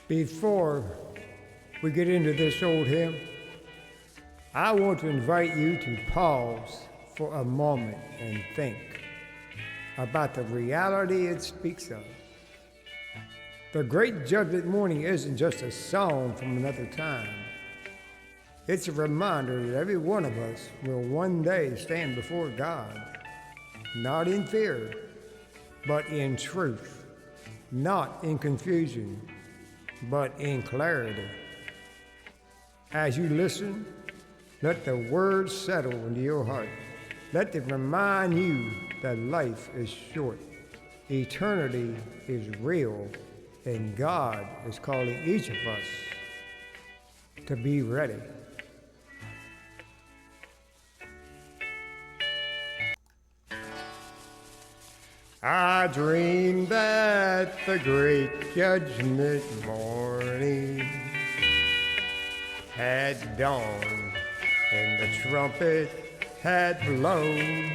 Before we get into this old hymn, I want to invite you to pause for a moment and think about the reality it speaks of. The great Judgment morning isn't just a song from another time. It's a reminder that every one of us will one day stand before God, not in fear, but in truth, not in confusion, but in clarity. As you listen, let the words settle into your heart. Let them remind you that life is short, eternity is real, and God is calling each of us to be ready. I dreamed that the great Judgment morning had dawned and the trumpet had blown.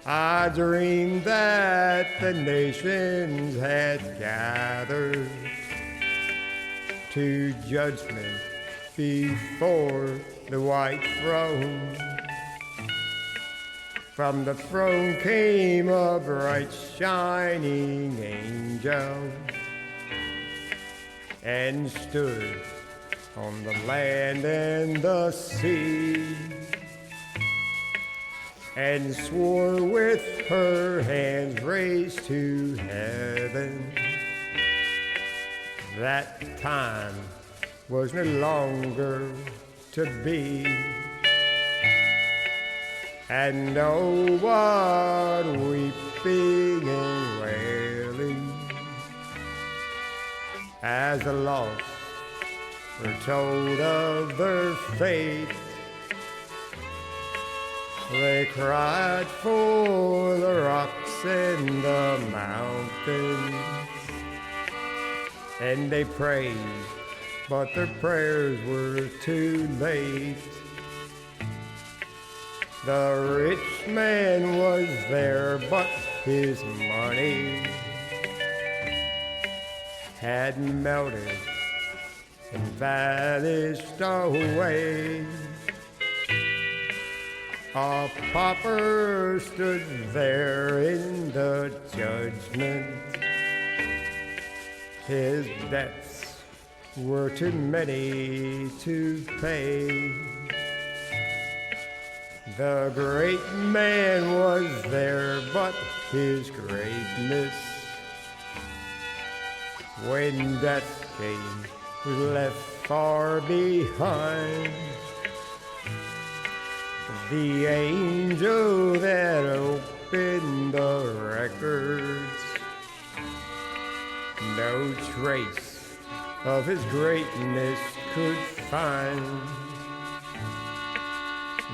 I dreamed that the nations had gathered to judgment before the white throne. From the throne came a bright shining angel and stood on the land and the sea and swore with her hands raised to heaven that time was no longer to be. And oh, what weeping and wailing as the lost were told of their fate. They cried for the rocks and the mountains, and they prayed, but their prayers were too late. The rich man was there, but his money had melted and vanished away. A pauper stood there in the judgment. His debts were too many to pay. The great man was there, but his greatness, when death came, was left far behind. The angel that opened the records, no trace of his greatness could find.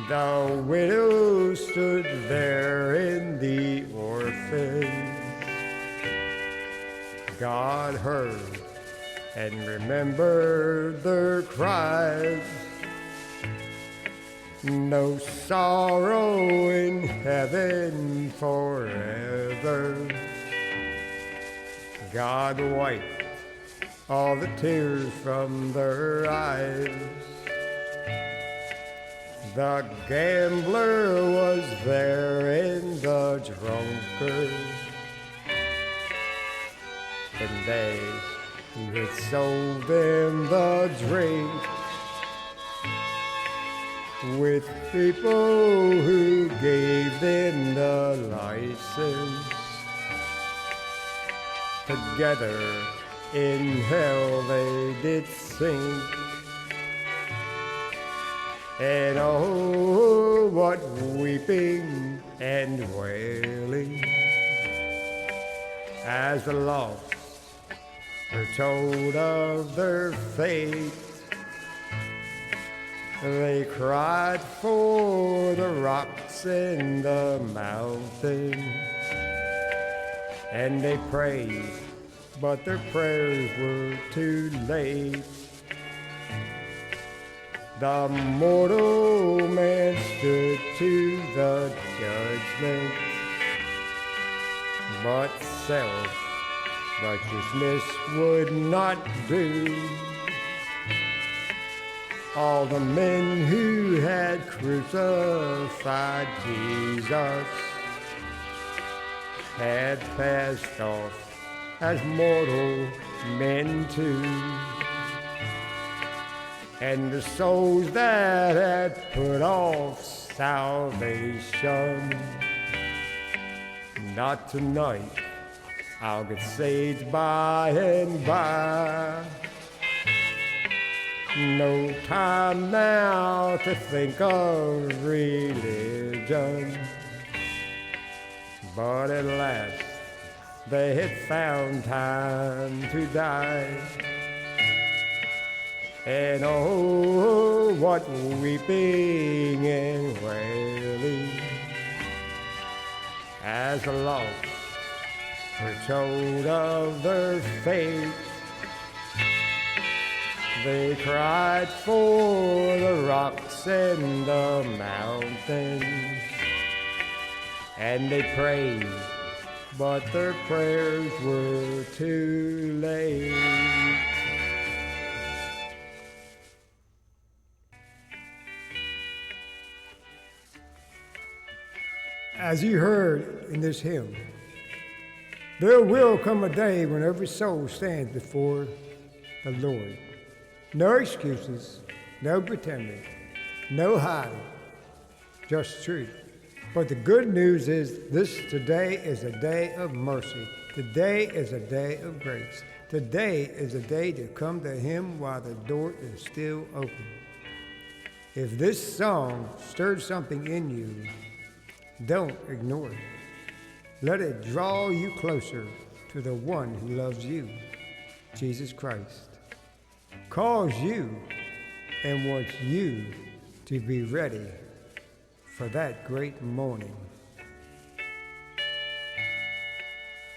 The widow stood there in the orphans. God heard and remembered their cries. No sorrow in heaven forever. God wiped all the tears from their eyes. The gambler was there and the drunkard, and they had sold them the drink with people who gave them the license. Together in hell they did sink. And oh, what weeping and wailing as the lost were told of their fate. They cried for the rocks and the mountains, and they prayed, but their prayers were too late. The mortal man stood to the judgment, but self righteousness would not do. All the men who had crucified Jesus had passed off as mortal men too. And the souls that had put off salvation, not tonight, I'll get saved by and by. No time now to think of religion, but at last they had found time to die. And oh, what weeping and wailing as the lost were told of their fate. They cried for the rocks and the mountains, and they prayed, but their prayers were too late. As you heard in this hymn, there will come a day when every soul stands before the Lord. No excuses, no pretending, no hiding, just truth. But the good news is this today is a day of mercy. Today is a day of grace. Today is a day to come to Him while the door is still open. If this song stirred something in you, don't ignore it. Let it draw you closer to the one who loves you, Jesus Christ. Calls you and wants you to be ready for that great morning.